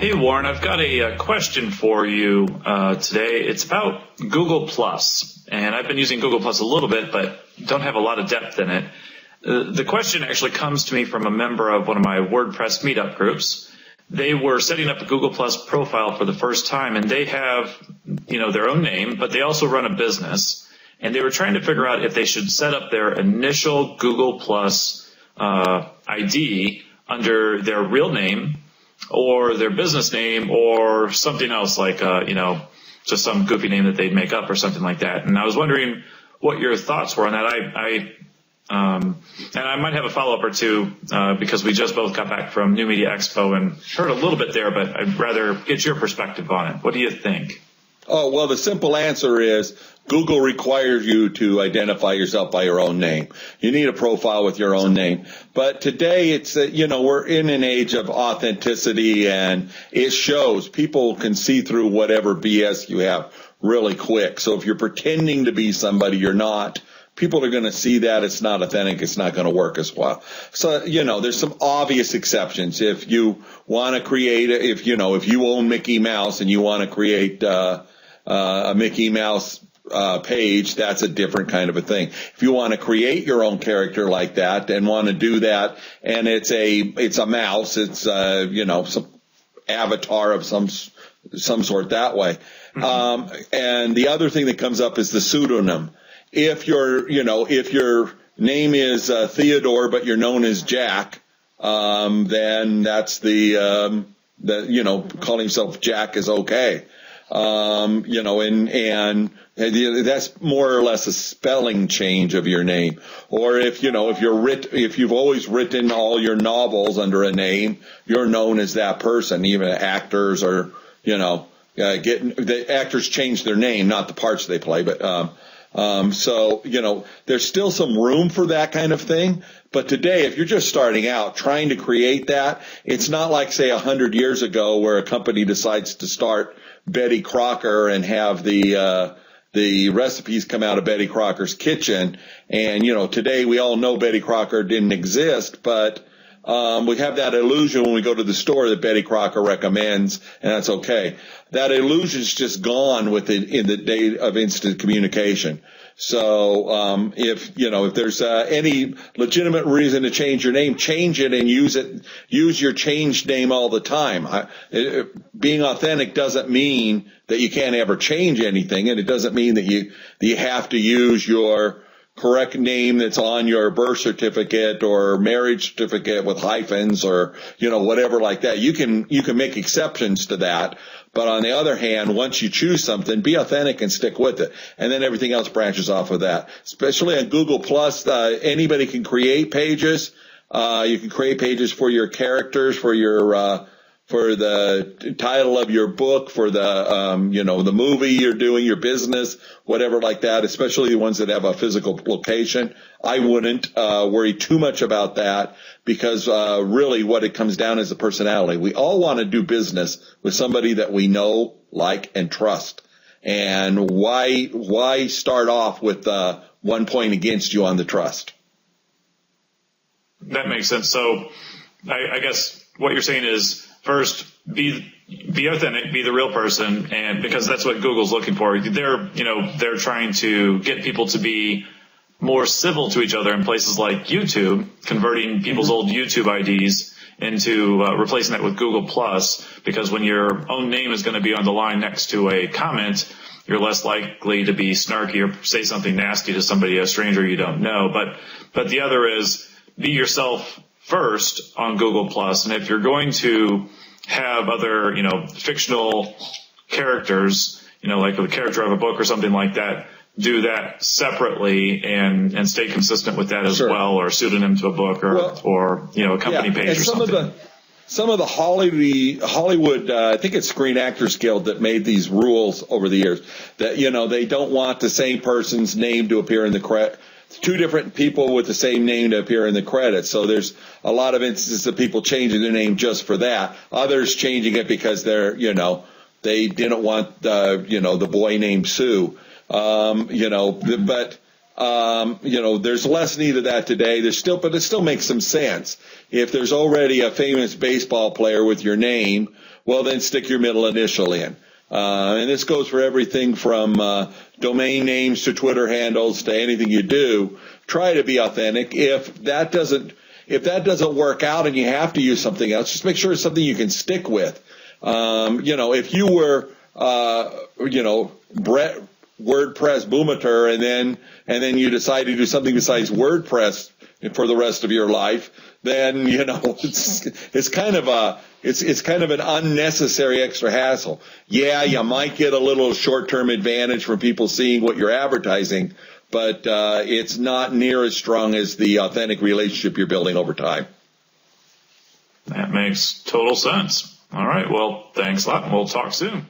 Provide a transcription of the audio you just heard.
Hey, Warren, I've got a question for you today. It's about Google+, and I've been using Google+ a little bit, but don't have a lot of depth in it. The question actually comes to me from a member of one of my WordPress meetup groups. They were setting up a Google+ profile for the first time, and they have, their own name, but they also run a business. And they were trying to figure out if they should set up their initial Google+ ID under their real name, or their business name, or something else like, just some goofy name that they'd make up or something like that. And I was wondering what your thoughts were on that. And I might have a follow-up or two because we just both got back from New Media Expo and heard a little bit there, but I'd rather get your perspective on it. What do you think? Oh, well, the simple answer is Google requires you to identify yourself by your own name. You need a profile with your own name. But today it's, we're in an age of authenticity, and it shows. People can see through whatever BS you have really quick. So if you're pretending to be somebody you're not, people are going to see that it's not authentic. It's not going to work as well. So, there's some obvious exceptions. If you want to create, if you own Mickey Mouse and you want to create a Mickey Mouse page, that's a different kind of a thing. If you want to create your own character like that and want to do that, and it's a mouse, it's some avatar of some sort that way. And the other thing that comes up is the pseudonym. If your name is Theodore, but you're known as Jack, then that's calling yourself Jack is okay. And that's more or less a spelling change of your name. Or if you've always written all your novels under a name, you're known as that person. Even actors the actors change their name, not the parts they play, but, there's still some room for that kind of thing. But today, if you're just starting out trying to create that, it's not like, say, 100 years ago where a company decides to start Betty Crocker and have the recipes come out of Betty Crocker's kitchen. And, today we all know Betty Crocker didn't exist, but we have that illusion when we go to the store that Betty Crocker recommends, and that's okay. That illusion's just gone in the day of instant communication. So, if there's any legitimate reason to change your name, change it and use your changed name all the time. Being authentic doesn't mean that you can't ever change anything, and it doesn't mean that you have to use your correct name that's on your birth certificate or marriage certificate with hyphens or, whatever like that. You can make exceptions to that. But on the other hand, once you choose something, be authentic and stick with it. And then everything else branches off of that. Especially on Google+, anybody can create pages. You can create pages for your characters, for the title of your book, for the movie you're doing, your business, whatever like that, especially the ones that have a physical location. I wouldn't worry too much about that because really what it comes down is the personality. We all want to do business with somebody that we know, like, and trust. And why start off with one point against you on the trust? That makes sense. So I guess what you're saying is, first, be authentic, be the real person, and because that's what Google's looking for. They're trying to get people to be more civil to each other in places like YouTube, converting people's old YouTube IDs into replacing that with Google+, because when your own name is going to be on the line next to a comment, you're less likely to be snarky or say something nasty to somebody, a stranger you don't know. But the other is be yourself first on Google+, and if you're going to have other, fictional characters, like a character of a book or something like that, do that separately and stay consistent with that as well, or pseudonym to a book or a company page or something. Some of the Hollywood, I think it's Screen Actors Guild that made these rules over the years that, they don't want the same person's name to appear in the credit. Two different people with the same name to appear in the credits. So there's a lot of instances of people changing their name just for that. Others changing it because they're, they didn't want the boy named Sue. But There's less need of that today. But it still makes some sense. If there's already a famous baseball player with your name, well, then stick your middle initial in. And this goes for everything from domain names to Twitter handles to anything you do. Try to be authentic. If that doesn't work out and you have to use something else, just make sure it's something you can stick with. If you were, Brett WordPress Boomater and then you decide to do something besides WordPress for the rest of your life, then, it's kind of an unnecessary extra hassle. Yeah, you might get a little short-term advantage from people seeing what you're advertising, but it's not near as strong as the authentic relationship you're building over time. That makes total sense. All right. Well, thanks a lot. We'll talk soon.